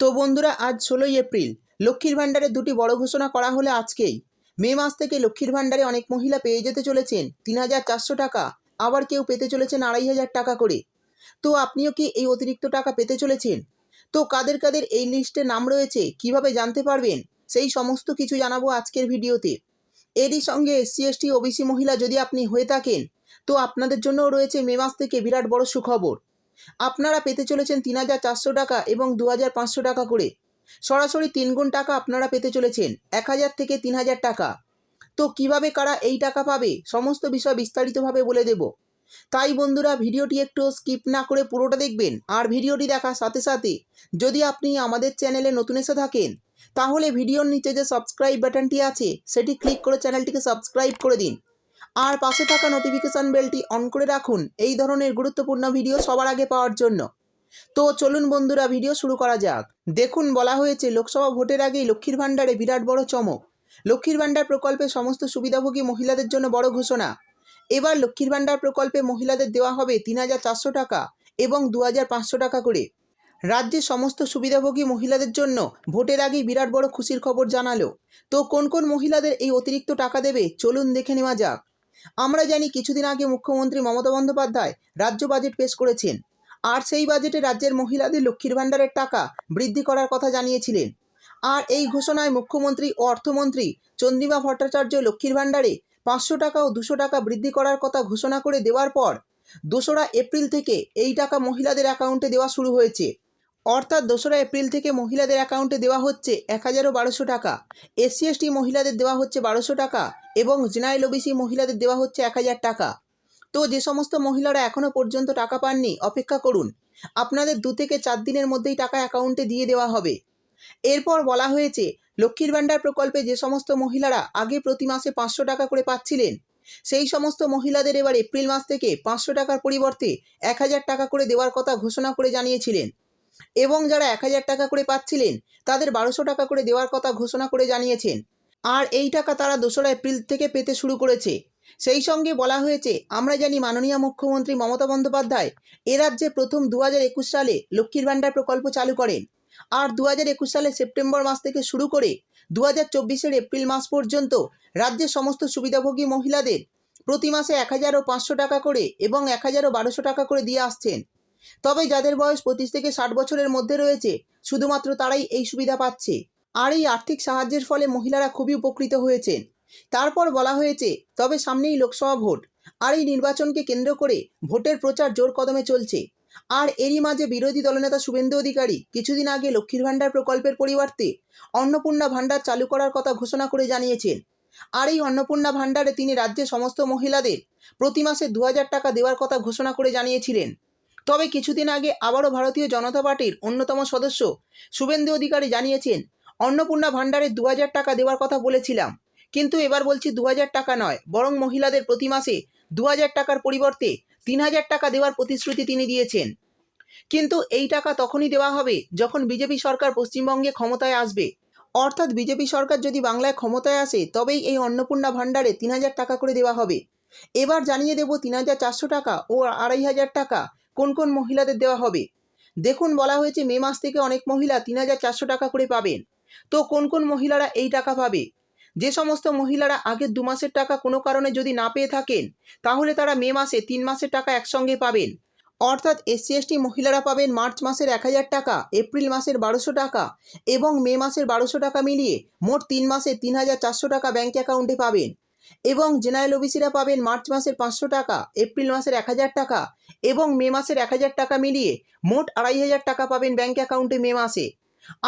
তো বন্ধুরা, আজ 16ই এপ্রিল লক্ষ্মীর ভাণ্ডারের দুটি বড় ঘোষণা করা হলে আজকেই। মে মাস থেকে লক্ষ্মীর ভাণ্ডারে অনেক মহিলা পেয়ে যেতে চলেছেন 3,400 টাকা, আবার কেউ পেতে চলেছেন 2,500 টাকা করে। তো আপনিও কি এই অতিরিক্ত টাকা পেতে চলেছেন? তো কাদের কাদের এই লিস্টে নাম রয়েছে, কিভাবে জানতে পারবেন, সেই সমস্ত কিছু জানাবো আজকের ভিডিওতে। এরই সঙ্গে এসসি এসটি ওবিসি মহিলা যদি আপনি হয়ে থাকেন, তো আপনাদের জন্যও রয়েছে মে মাস থেকে বিরাট বড় সুখবর। আপনারা পেতে চলেছেন 3,400 টাকা এবং 2,500 টাকা করে। সরাসরি 3 গুণ টাকা আপনারা পেতে চলেছেন, 1,000 থেকে 3,000 টাকা। তো কিভাবে কারা এই টাকা পাবে, সমস্ত বিষয় বিস্তারিতভাবে বলে দেব। তাই বন্ধুরা, ভিডিওটি একটু স্কিপ না করে পুরোটা দেখবেন। আর ভিডিওটি দেখার সাথে সাথে যদি আপনি আমাদের চ্যানেলে নতুন এসে থাকেন, তাহলে ভিডিওর নিচে যে সাবস্ক্রাইব বাটনটি আছে সেটি ক্লিক করে চ্যানেলটিকে সাবস্ক্রাইব করে দিন। আর পাশে থাকা নোটিফিকেশান বেলটি অন করে রাখুন এই ধরনের গুরুত্বপূর্ণ ভিডিও সবার আগে পাওয়ার জন্য। তো চলুন বন্ধুরা, ভিডিও শুরু করা যাক। দেখুন, বলা হয়েছে লোকসভা ভোটের আগেই লক্ষ্মীর ভাণ্ডারে বিরাট বড় চমক। লক্ষ্মীর ভাণ্ডার প্রকল্পে সমস্ত সুবিধাভোগী মহিলাদের জন্য বড় ঘোষণা। এবার লক্ষ্মীর ভাণ্ডার প্রকল্পে মহিলাদের দেওয়া হবে 3,400 টাকা এবং 2,500 টাকা করে। রাজ্যের সমস্ত সুবিধাভোগী মহিলাদের জন্য ভোটের আগেই বিরাট বড় খুশির খবর জানালো। তো কোন কোন মহিলাদের এই অতিরিক্ত টাকা দেবে, চলুন দেখে নেওয়া যাক। আমরা জানি কিছুদিন আগে মুখ্যমন্ত্রী মমতা বন্দ্যোপাধ্যায় রাজ্য বাজেট পেশ করেছেন, আর সেই বাজেটে রাজ্যের মহিলাদের লক্ষ্মীর ভাণ্ডারের টাকা বৃদ্ধি করার কথা জানিয়েছিলেন। আর এই ঘোষণায় মুখ্যমন্ত্রী ও অর্থমন্ত্রী চন্দ্রিমা ভট্টাচার্য লক্ষ্মীর ভাণ্ডারে 500 টাকা ও 200 টাকা বৃদ্ধি করার কথা ঘোষণা করে দেওয়ার পর 2রা এপ্রিল থেকে এই টাকা মহিলাদের অ্যাকাউন্টে দেওয়া শুরু হয়েছে। অর্থাৎ 2রা এপ্রিল থেকে মহিলাদের অ্যাকাউন্টে দেওয়া হচ্ছে 1,1200 টাকা, এসসি এসটি মহিলাদের দেওয়া হচ্ছে 1200 টাকা এবং জেনারেল ওবিসি মহিলাদের দেওয়া হচ্ছে 1,000 টাকা। তো যে সমস্ত মহিলারা এখনও পর্যন্ত টাকা পাননি, অপেক্ষা করুন, আপনাদের 2 থেকে 4 দিনের মধ্যেই টাকা অ্যাকাউন্টে দিয়ে দেওয়া হবে। এরপর বলা হয়েছে লক্ষ্মীর ভাণ্ডার প্রকল্পে যে সমস্ত মহিলারা আগে প্রতি মাসে 500 টাকা করে পাচ্ছিলেন, সেই সমস্ত মহিলাদের এবার এপ্রিল মাস থেকে 500 টাকার পরিবর্তে 1,000 টাকা করে দেওয়ার কথা ঘোষণা করে জানিয়েছিলেন। এবং যারা 1,000 টাকা করে পাচ্ছিলেন, তাদের 1,200 টাকা করে দেওয়ার কথা ঘোষণা করে জানিয়েছেন। আর এই টাকা তারা 2রা এপ্রিল থেকে পেতে শুরু করেছে। সেই সঙ্গে বলা হয়েছে, আমরা জানি মাননীয় মুখ্যমন্ত্রী মমতা বন্দ্যোপাধ্যায় এ রাজ্যে প্রথম 2021 সালে লক্ষ্মীর ভাণ্ডার প্রকল্প চালু করেন। আর 2021 সালে সেপ্টেম্বর মাস থেকে শুরু করে 2024-এর এপ্রিল মাস পর্যন্ত রাজ্যের সমস্ত সুবিধাভোগী মহিলাদের প্রতি মাসে 1,000 ও 500 টাকা করে এবং 1,000 ও 1,200 টাকা করে দিয়ে আসছেন। তবে যাদের বয়স 25 থেকে 60 বছরের মধ্যে রয়েছে, শুধুমাত্র তারাই এই সুবিধা পাচ্ছে। আর এই আর্থিক সাহায্যের ফলে মহিলারা খুবই উপকৃত হয়েছেন। তারপর বলা হয়েছে, তবে সামনেই লোকসভা ভোট, আর এই নির্বাচনকে কেন্দ্র করে ভোটের প্রচার জোর কদমে চলছে। আর এরই মাঝে বিরোধী দলনেতা শুভেন্দু অধিকারী কিছুদিন আগে লক্ষ্মীর ভাণ্ডার প্রকল্পের পরিবর্তে অন্নপূর্ণা ভাণ্ডার চালু করার কথা ঘোষণা করে জানিয়েছেন। আর এই অন্নপূর্ণা ভাণ্ডারে তিনি রাজ্যের সমস্ত মহিলাদের প্রতি মাসে 2,000 টাকা দেওয়ার কথা ঘোষণা করে জানিয়েছিলেন। তবে কিছুদিন আগে আবারও ভারতীয় জনতা পার্টির অন্যতম সদস্য শুভেন্দু অধিকারী জানিয়েছেন, অন্নপূর্ণা ভাণ্ডারে 2,000 টাকা দেওয়ার কথা বলেছিলাম, কিন্তু এবার বলছি 2,000 টাকা নয়, বরং মহিলাদের প্রতি মাসে 2,000 টাকার পরিবর্তে 3,000 টাকা দেওয়ার প্রতিশ্রুতি তিনি দিয়েছেন। কিন্তু এই টাকা তখনই দেওয়া হবে যখন বিজেপি সরকার পশ্চিমবঙ্গে ক্ষমতায় আসবে। অর্থাৎ বিজেপি সরকার যদি বাংলায় ক্ষমতায় আসে, তবেই এই অন্নপূর্ণা ভাণ্ডারে 3,000 টাকা করে দেওয়া হবে। এবার জানিয়ে দেব 3,400 টাকা ও 2,500 টাকা কোন কোন মহিলাদের দেওয়া হবে। দেখুন, বলা হয়েছে মে মাস থেকে অনেক মহিলা 3,400 টাকা করে পাবেন। তো কোন কোন মহিলারা এই টাকা পাবে? যে সমস্ত মহিলারা আগের 2 মাসের টাকা কোনো কারণে যদি না পেয়ে থাকেন, তাহলে তারা মে মাসে 3 মাসের টাকা একসঙ্গে পাবেন। অর্থাৎ এসসি এসটি মহিলারা পাবেন মার্চ মাসের 1,000 টাকা, এপ্রিল মাসের 1,200 টাকা এবং মে মাসের 1,200 টাকা মিলিয়ে মোট 3 মাসে 3,400 টাকা ব্যাঙ্ক অ্যাকাউন্টে পাবেন। এবং জেনারেল ওবিসিরা পাবেন মার্চ মাসের 500 টাকা, এপ্রিল মাসের 1,000 টাকা এবং মে মাসের 1,000 টাকা মিলিয়ে মোট 2,500 টাকা পাবেন ব্যাঙ্ক অ্যাকাউন্টে মে মাসে।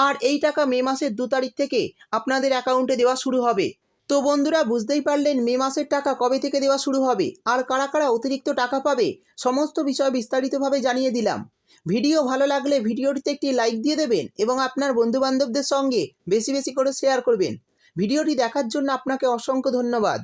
আর এই টাকা মে মাসের 2 তারিখ থেকে আপনাদের অ্যাকাউন্টে দেওয়া শুরু হবে। তো বন্ধুরা, বুঝতেই পারলেন মে মাসের টাকা কবে থেকে দেওয়া শুরু হবে আর কারা কারা অতিরিক্ত টাকা পাবে, সমস্ত বিষয় বিস্তারিতভাবে জানিয়ে দিলাম। ভিডিও ভালো লাগলে ভিডিওটিতে একটি লাইক দিয়ে দেবেন এবং আপনার বন্ধুবান্ধবদের সঙ্গে বেশি বেশি করে শেয়ার করবেন। ভিডিওটি দেখার জন্য আপনাকে অসংখ্য ধন্যবাদ।